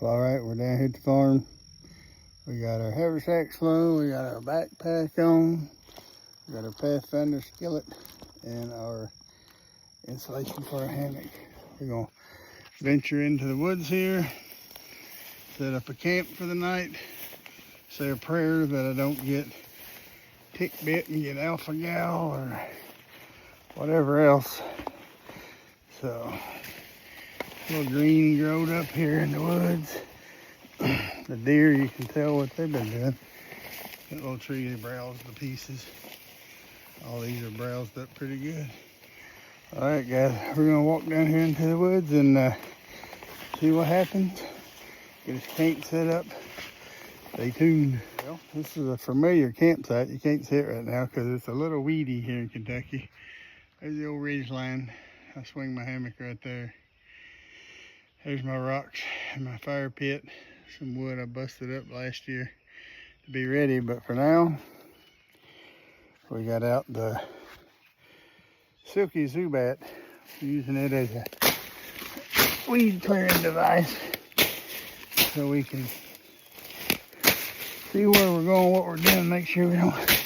All right, we're down here at the farm. We got our haversacks flown, we got our backpack on, we got our Pathfinder skillet, and our insulation for our hammock. We're gonna venture into the woods here, set up a camp for the night, say a prayer that I don't get tick bit and get alpha gal or whatever else. So, a little green growed up here in the woods. The deer, you can tell what they've been doing. That little tree, they browsed to pieces. All these are browsed up pretty good. All right, guys, we're gonna walk down here into the woods and see what happens. Get us camp set up. Stay tuned. Well, this is a familiar campsite. You can't see it right now because it's a little weedy here in Kentucky. There's the old ridge line. I swing my hammock right there. There's my rocks and my fire pit. Some wood I busted up last year to be ready, but for now, we got out the Silky Zubat, using it as a weed clearing device so we can see where we're going, what we're doing, make sure we don't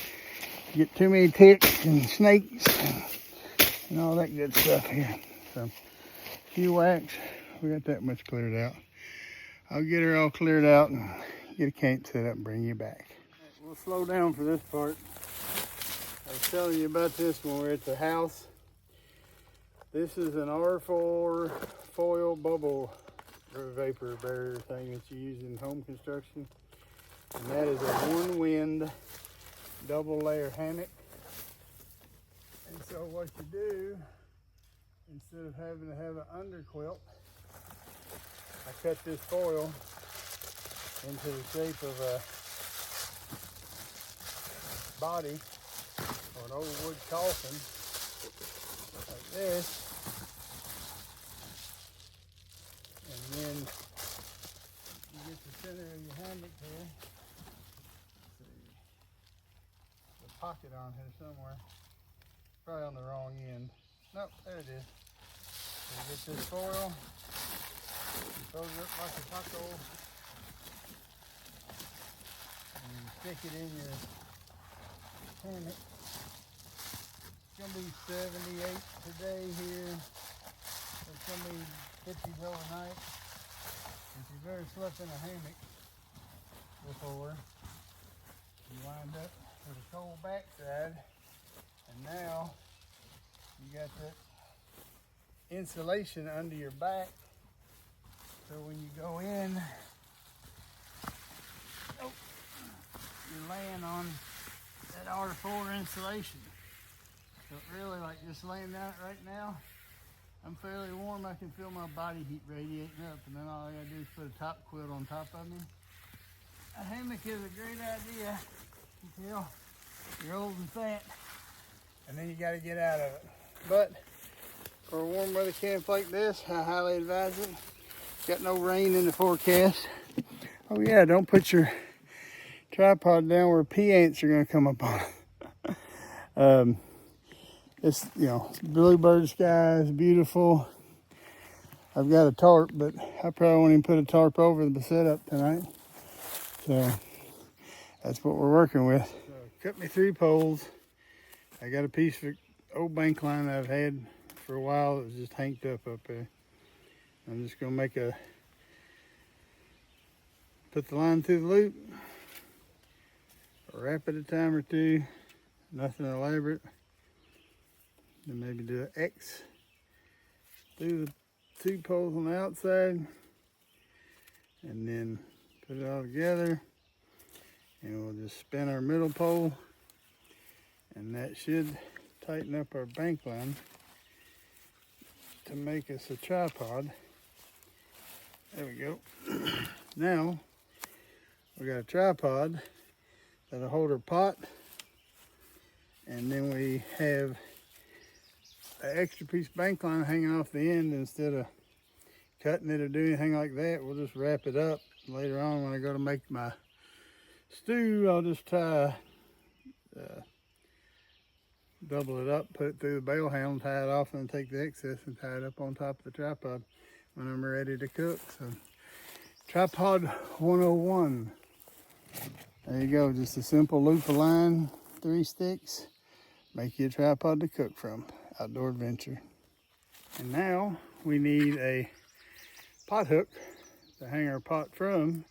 get too many ticks and snakes and all that good stuff here. So, a few whacks, we got that much cleared out. I'll get her all cleared out and get a camp set up and bring you back. We'll slow down for this part. I was telling you about this when we were at the house. This is an R4 foil bubble vapor barrier thing that you use in home construction. And that is a one wind double layer hammock. And so what you do, instead of having to have an underquilt, I cut this foil into the shape of a body or an old wood coffin like this, and then you get the center of your hammock here. Let's see, the pocket on here somewhere, probably on the wrong end. Nope, there it is. So you get this foil. You fold it up like a taco and you stick it in your hammock. It's going to be 78 today here. It's going to be 50s overnight. If you've ever slept in a hammock before, you wind up with a cold backside, and now you got that insulation under your back. So when you go in, you're laying on that R4 insulation. So really, like just laying down it right now, I'm fairly warm. I can feel my body heat radiating up, and then all I gotta do is put a top quilt on top of me. A hammock is a great idea until you're old and fat, and then you gotta get out of it. But for a warm weather camp like this, I highly advise it. Got no rain in the forecast. Oh yeah, don't put your tripod down where pea ants are gonna come up on it. It's, you know, bluebird sky is beautiful. I've got a tarp, but I probably won't even put a tarp over the setup tonight. So that's what we're working with. So, cut me 3 poles. I got a piece of old bank line that I've had for a while that was just hanked up there. I'm just gonna put the line through the loop, wrap it a time or two, nothing elaborate. Then maybe do an X through the 2 poles on the outside, and then put it all together, and we'll just spin our middle pole, and that should tighten up our bank line to make us a tripod. There we go. Now we got a tripod that'll hold our pot, and then we have an extra piece of bank line hanging off the end. Instead of cutting it or doing anything like that, we'll just wrap it up. Later on when I go to make my stew, I'll just double it up, put it through the bail handle, tie it off, and then take the excess and tie it up on top of the tripod when I'm ready to cook. So Tripod 101. There you go, just a simple loop of line, 3 sticks. Make you a tripod to cook from. Outdoor adventure. And now we need a pot hook to hang our pot from.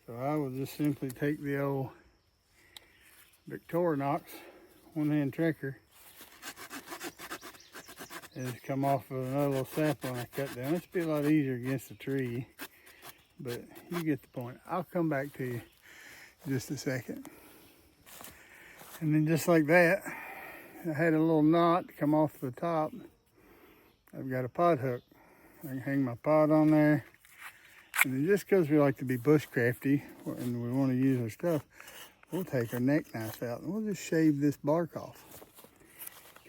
So I will just simply take the old Victorinox one-hand trekker and just come off of another little sapling I cut down. It's be a lot easier against the tree, but you get the point. I'll come back to you in just a second. And then just like that, I had a little knot come off the top. I've got a pot hook. I can hang my pot on there. And then just because we like to be bushcrafty and we want to use our stuff, we'll take our neck knife out and we'll just shave this bark off.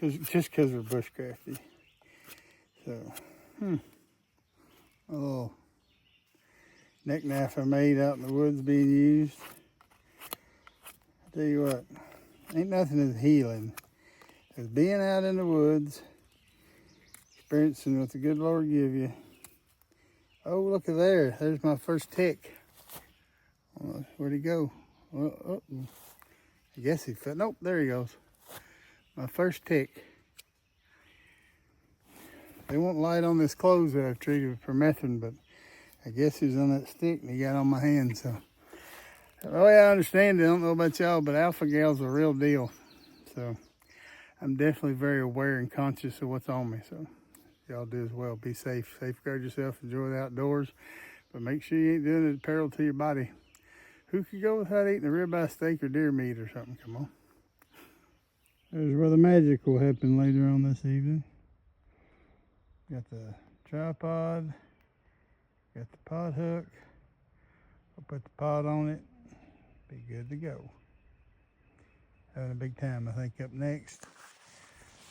Just because we're bushcrafty. So, a little neck knife I made out in the woods being used. I tell you what, ain't nothing as healing as being out in the woods, experiencing what the good Lord give you. Oh, look at there. There's my first tick. Where'd he go? Oh, I guess he fell. Nope, there he goes. My first tick. They won't light on this clothes that I've treated with permethrin, but I guess he was on that stick and he got on my hand. So the way I understand it, I don't know about y'all, but alpha-gal's a real deal. So I'm definitely very aware and conscious of what's on me. So y'all do as well. Be safe. Safeguard yourself. Enjoy the outdoors. But make sure you ain't doing it at peril to your body. Who could go without eating a ribeye steak or deer meat or something? Come on. There's where the magic will happen later on this evening. Got the tripod. Got the pot hook. I'll put the pot on it. Be good to go. Having a big time, I think. Up next,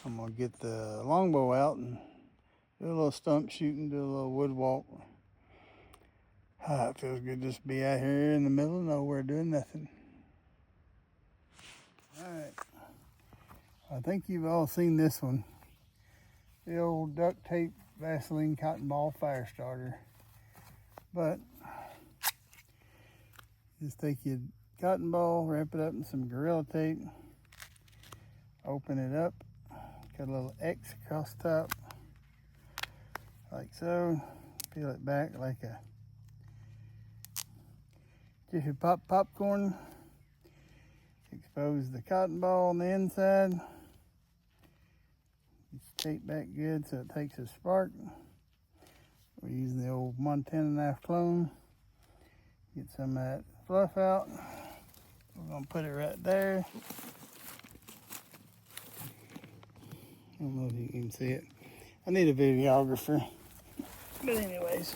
I'm going to get the longbow out and do a little stump shooting, do a little wood walk. It feels good just to be out here in the middle of nowhere doing nothing. Alright, I think you've all seen this one. The old duct tape Vaseline cotton ball fire starter. But just take your cotton ball, wrap it up in some Gorilla Tape, open it up, cut a little X across the top, like so, peel it back like a Jiffy Pop popcorn, expose the cotton ball on the inside, just tape back good so it takes a spark. We're using the old Montana knife clone. Get some of that fluff out. We're gonna put it right there. I don't know if you can see it. I need a videographer. But anyways.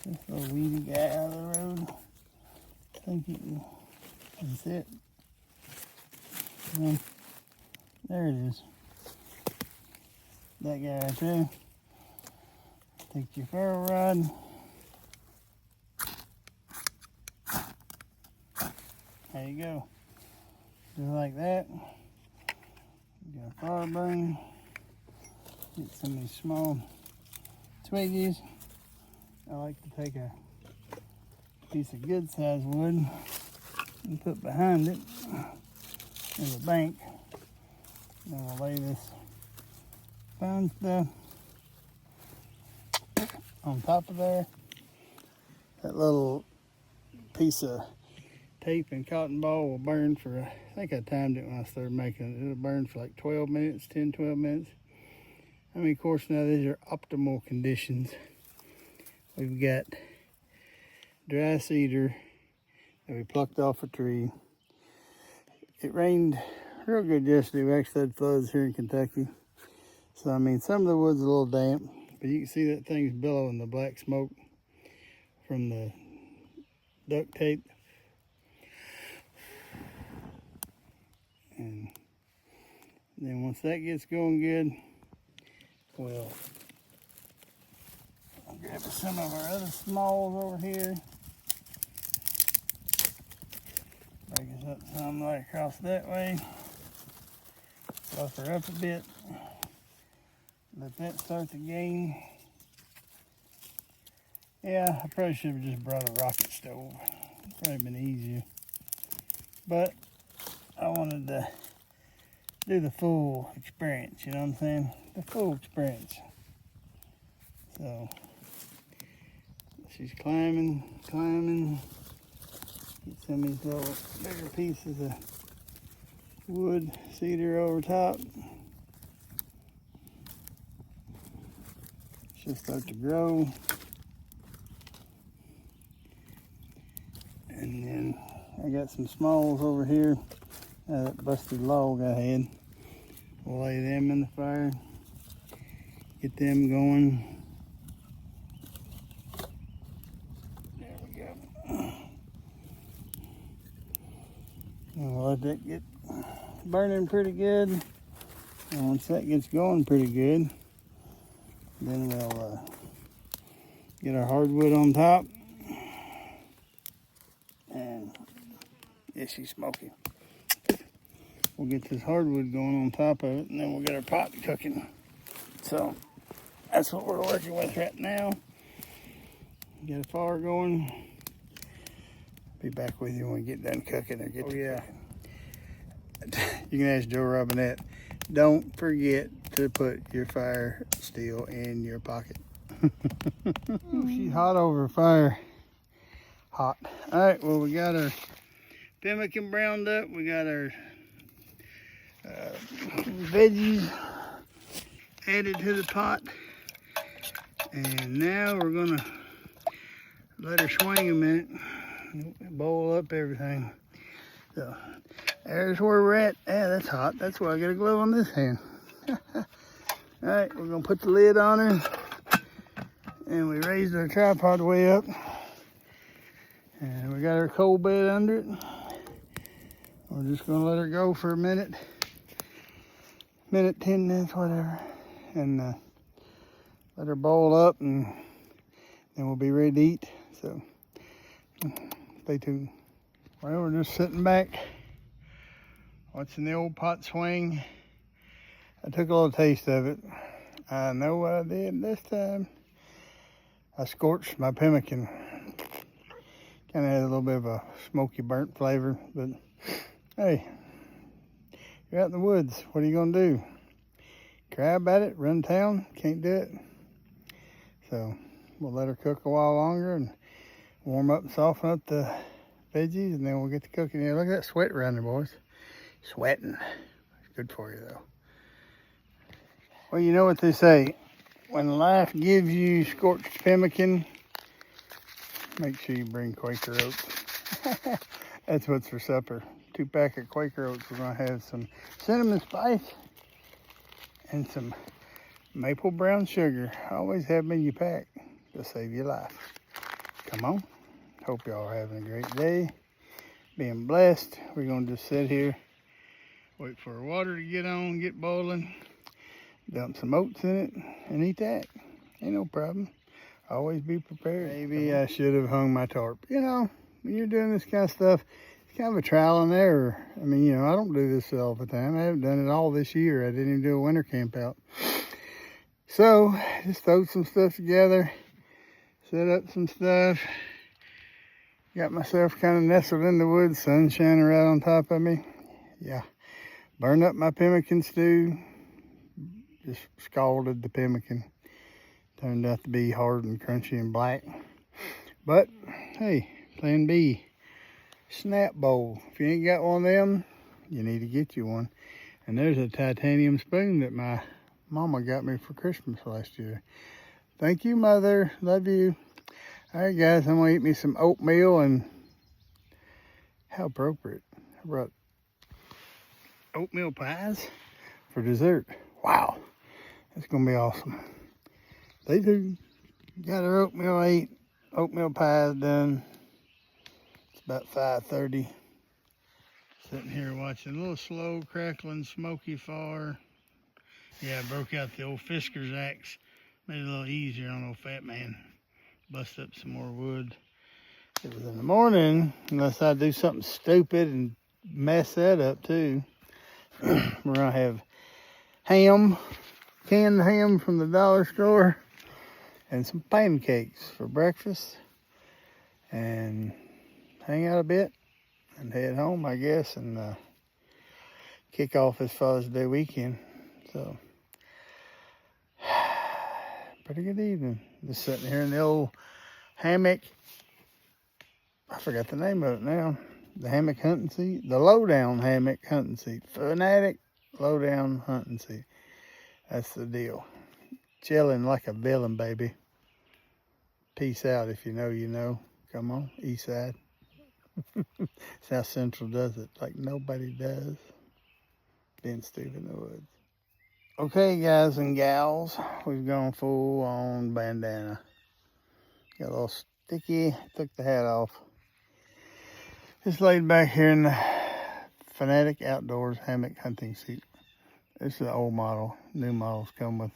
Get this little weedy guy out of the road. I think you can see it. There it is. That guy right there. Take your ferro rod. There you go. Just like that. Get a fire burn. Get some of these small twiggies. I like to take a piece of good sized wood and put behind it in the bank. Then we'll lay this fine stuff on top of there. That little piece of tape and cotton ball will burn for, I think I timed it when I started making it. It'll burn for like 12 minutes, 10, 12 minutes. I mean, of course, now these are optimal conditions. We've got dry cedar that we plucked off a tree. It rained real good yesterday. We actually had floods here in Kentucky. So, I mean, some of the wood's a little damp, but you can see that thing's billowing the black smoke from the duct tape. And then once that gets going good, we'll grab some of our other smalls over here. Break us up some right across that way. Buff her up a bit. Let that start the game. Yeah, I probably should have just brought a rocket stove. Probably been easier. But I wanted to do the full experience, you know what I'm saying? The full experience. So she's climbing. Get some of these little bigger pieces of wood, cedar over top. She'll start to grow. And then I got some smalls over here. That busted log I had. We'll lay them in the fire. Get them going. There we go. And we'll let that get burning pretty good. And once that gets going pretty good, then we'll get our hardwood on top. And yeah, she's smoky. We'll get this hardwood going on top of it, and then we'll get our pot cooking. So that's what we're working with right now. Get a fire going. Be back with you when we get done cooking or get cooking. You can ask Joe Robinette. Don't forget to put your fire steel in your pocket. She's hot over fire. Hot. All right, well, we got our pemmican browned up. We got our veggies added to the pot. And now we're gonna let her swing a minute. Boil up everything. So there's where we're at. Yeah, that's hot. That's why I got a glove on this hand. All right, we're gonna put the lid on her. And we raised our tripod way up. And we got our coal bed under it. We're just gonna let her go for a minute. 10 minutes, whatever. And let her boil up, and then we'll be ready to eat. So stay tuned. Well, we're just sitting back, watching the old pot swing. I took a little taste of it. I know what I did this time. I scorched my pemmican. Kind of had a little bit of a smoky burnt flavor, but hey, you're out in the woods. What are you gonna do? Cry about it, run town, can't do it. So we'll let her cook a while longer and warm up and soften up the veggies, and then we'll get to cooking here. Look at that sweat around there, boys. Sweating. It's good for you, though. Well, you know what they say. When life gives you scorched pemmican, make sure you bring Quaker Oats. That's what's for supper. 2-pack of Quaker Oats. We're going to have some cinnamon spice and some maple brown sugar. Always have them in your pack to save your life. Come on. Hope y'all are having a great day. Being blessed. We're going to just sit here, wait for our water to get on, get boiling, dump some oats in it, and eat that. Ain't no problem. Always be prepared. Maybe I should have hung my tarp. You know, when you're doing this kind of stuff, it's kind of a trial and error. I mean, you know, I don't do this all the time. I haven't done it all this year. I didn't even do a winter camp out. So, just throw some stuff together, set up some stuff. Got myself kind of nestled in the woods, sun shining right on top of me. Yeah, burned up my pemmican stew. Just scalded the pemmican. Turned out to be hard and crunchy and black. But, hey, plan B. Snap bowl. If you ain't got one of them, you need to get you one. And there's a titanium spoon that my mama got me for Christmas last year. Thank you, Mother. Love you. All right, guys, I'm going to eat me some oatmeal, and how appropriate. I brought oatmeal pies for dessert. Wow, that's going to be awesome. They do. Got our oatmeal pies done. It's about 5:30. Sitting here watching a little slow, crackling, smoky fire. Yeah, I broke out the old Fisker's axe. Made it a little easier on old fat man. Bust up some more wood. It was in the morning, unless I do something stupid and mess that up too. We're gonna have ham, canned ham from the dollar store, and some pancakes for breakfast, and hang out a bit and head home, I guess, and kick off this Father's Day weekend. So, pretty good evening. Just sitting here in the old hammock. I forgot the name of it now. The hammock hunting seat. The lowdown hammock hunting seat. Fanatic lowdown hunting seat. That's the deal. Chilling like a villain, baby. Peace out. If you know, you know. Come on, east side. South Central does it like nobody does. Ben Steve in the woods. Okay, guys and gals, we've gone full on bandana. Got a little sticky, took the hat off. Just laid back here in the Fanatic Outdoors hammock hunting seat. This is an old model. New models come with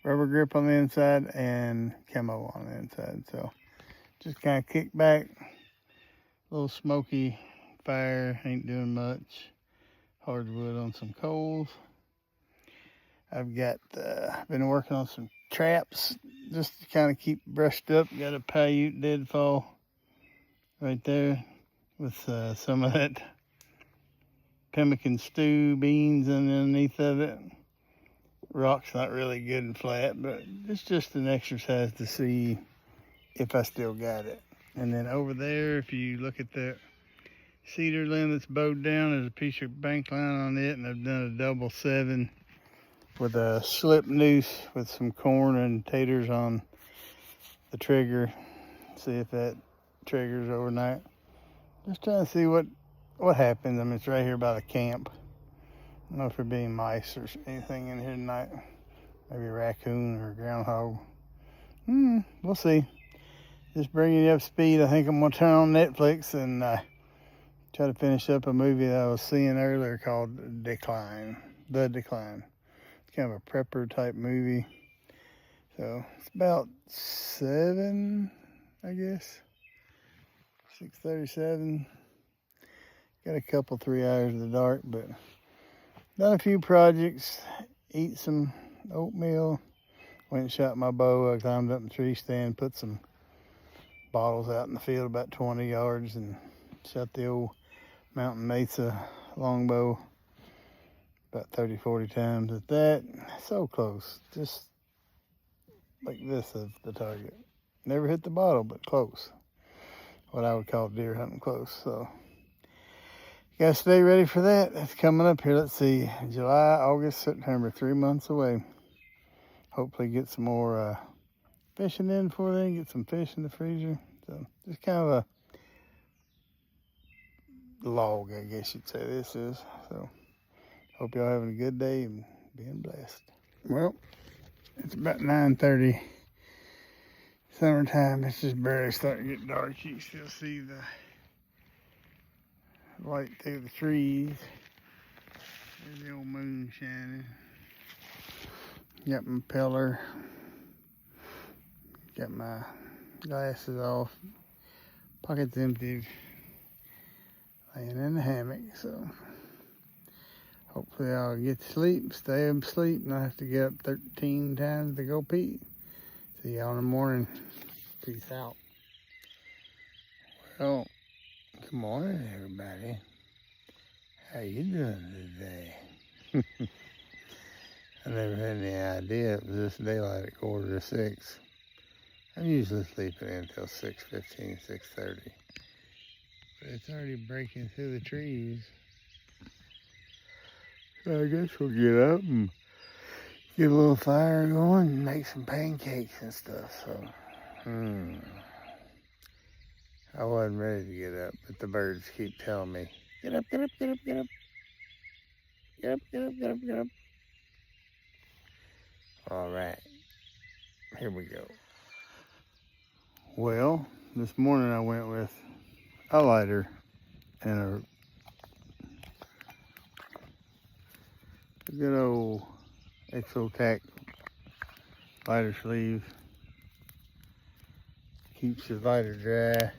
rubber grip on the inside and camo on the inside. So just kind of kick back. A little smoky fire, ain't doing much. Hardwood on some coals. I've got, been working on some traps just to kind of keep brushed up. Got a Paiute deadfall right there with some of that pemmican stew beans underneath of it. Rock's not really good and flat, but it's just an exercise to see if I still got it. And then over there, if you look at that cedar limb that's bowed down, there's a piece of bank line on it, and I've done a double 7 with a slip noose with some corn and taters on the trigger. See if that triggers overnight. Just trying to see what happens. I mean, it's right here by the camp. I don't know if there'll be any mice or anything in here tonight. Maybe a raccoon or a groundhog. We'll see. Just bringing you up to speed. I think I'm gonna turn on Netflix and try to finish up a movie that I was seeing earlier called Decline. The Decline. It's kind of a prepper type movie. So it's about 7, I guess. 6:37. Got a couple 3 hours in the dark, but done a few projects. Eat some oatmeal. Went and shot my bow. I climbed up the tree stand, put some bottles out in the field about 20 yards and shot the old Mountain Mesa longbow about 30-40 times at that. So close, just like this of the target. Never hit the bottle, but close. What I would call deer hunting close. So gotta stay ready for that. That's coming up here. Let's see, July, August, September, 3 months away. Hopefully get some more fishing in before then, get some fish in the freezer. So just kind of a log, I guess you'd say this is. So hope y'all having a good day and being blessed. Well, it's about 9:30. Summertime. It's just barely starting to get dark. You can still see the light through the trees. There's the old moon shining. Got my pillar. Got my glasses off. Pockets empty. Laying in the hammock, so hopefully I'll get to sleep, stay up asleep, and I have to get up 13 times to go pee. See y'all in the morning. Peace out. Well, good morning, everybody. How you doing today? I never had any idea it was this daylight at 5:45. I'm usually sleeping until 6:15, 6:30. But it's already breaking through the trees. So I guess we'll get up and get a little fire going and make some pancakes and stuff. So, I wasn't ready to get up, but the birds keep telling me, get up, get up, get up, get up. Get up, get up, get up, get up. All right, here we go. Well, this morning I went with a lighter and a good old Exotac lighter sleeve. Keeps your lighter dry.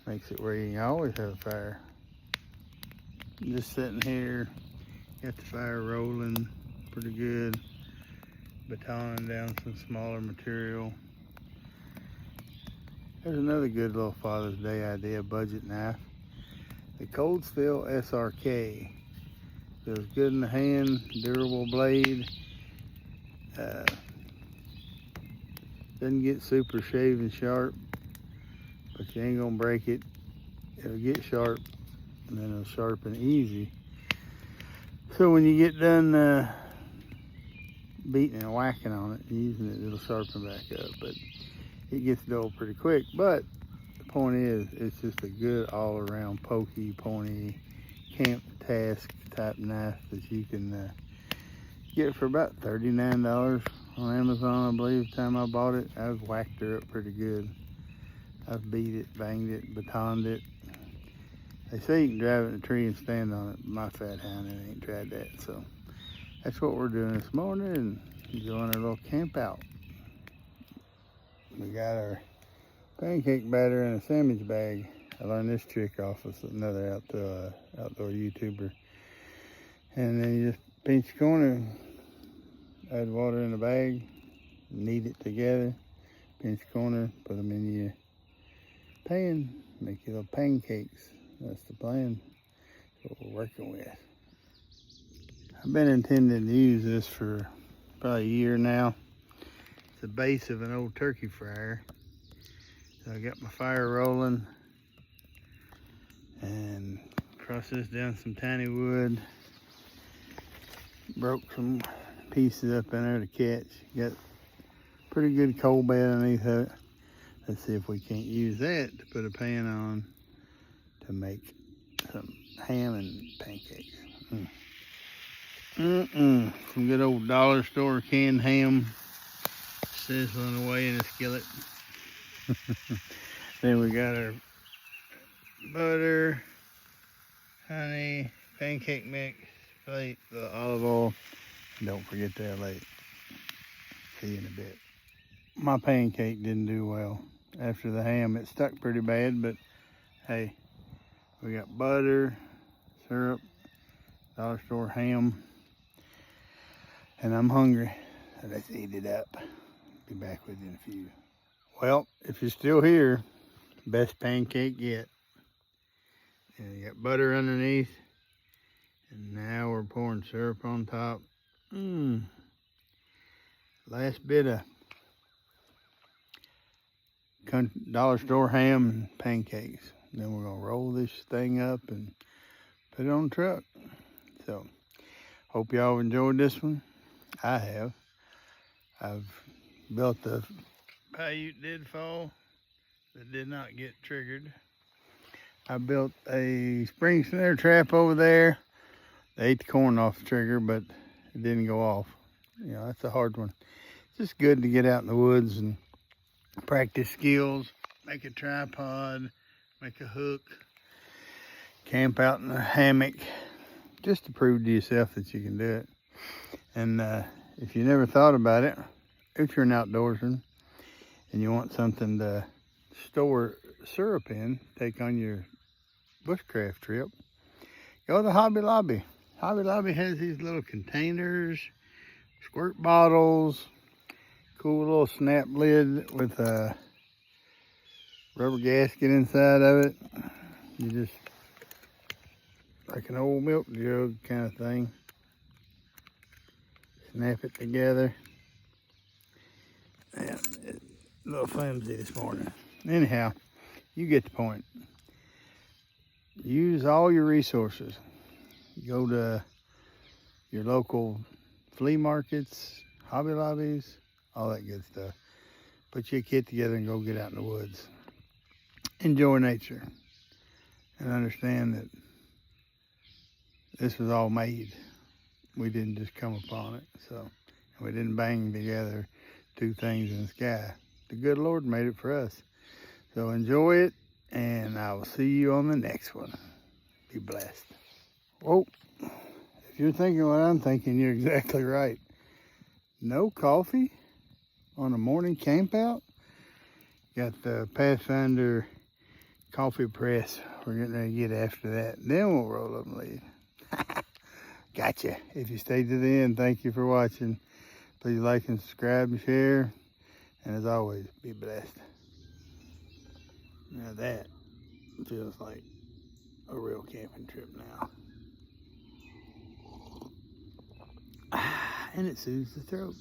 Makes it where you can always have a fire. I'm just sitting here, got the fire rolling. pretty good. Batoning down some smaller material. There's another good little Father's Day idea, budget knife. The Coldsville SRK. Feels good in the hand, durable blade. Doesn't get super shaving sharp, but you ain't gonna break it. It'll get sharp, and then it'll sharpen easy. So when you get done beating and whacking on it, using it, it'll sharpen back up. But it gets dull pretty quick. But the point is, it's just a good all-around pokey, pointy, camp task type knife that you can get for about $39 on Amazon, I believe. The time I bought it, I've whacked her up pretty good. I've beat it, banged it, batoned it. They say you can drive it in a tree and stand on it, but my fat hound ain't tried that. So that's what we're doing this morning and enjoying our little camp out. We got our pancake batter in a sandwich bag. I learned this trick off of another outdoor YouTuber. And then you just pinch the corner, add water in the bag, knead it together, pinch the corner, put them in your pan, make your little pancakes. That's the plan. That's what we're working with. I've been intending to use this for probably a year now. It's the base of an old turkey fryer. So I got my fire rolling and processed down some tiny wood. Broke some pieces up in there to catch. Got pretty good coal bed underneath it. Let's see if we can't use that to put a pan on to make some ham and pancakes. Some good old dollar store canned ham sizzling away in a skillet. Then we got our butter, honey, pancake mix, plate, the olive oil. Don't forget to elevate. See you in a bit. My pancake didn't do well. After the ham, it stuck pretty bad, but hey, we got butter, syrup, dollar store ham, and I'm hungry, so let's eat it up. Be back with you in a few. Well, if you're still here, best pancake yet. And you got butter underneath, and now we're pouring syrup on top. Last bit of dollar store ham and pancakes. Then we're gonna roll this thing up and put it on the truck. So, hope y'all enjoyed this one. I have. I've built the Paiute deadfall that did not get triggered. I built a spring snare trap over there. They ate the corn off the trigger, but it didn't go off. You know, that's a hard one. It's just good to get out in the woods and practice skills, make a tripod, make a hook, camp out in a hammock, just to prove to yourself that you can do it. And if you never thought about it, if you're an outdoorsman and you want something to store syrup in, take on your bushcraft trip, go to Hobby Lobby. Hobby Lobby has these little containers, squirt bottles, cool little snap lid with a rubber gasket inside of it. You just, like an old milk jug kind of thing, snap it together. Yeah, it's a little flimsy this morning. Anyhow, you get the point. Use all your resources. Go to your local flea markets, Hobby Lobbies, all that good stuff. Put your kit together and go get out in the woods. Enjoy nature and understand that this was all made. We didn't just come upon it. So we didn't bang together two things in the sky. The good Lord made it for us. So enjoy it, and I will see you on the next one. Be blessed. Whoa, if you're thinking what I'm thinking, you're exactly right. No coffee on a morning camp out? Got the Pathfinder coffee press. We're getting ready to get after that. Then we'll roll up and leave. Gotcha. If you stayed to the end, thank you for watching. Please like and subscribe and share. And as always, be blessed. Now that feels like a real camping trip now. And it soothes the throat.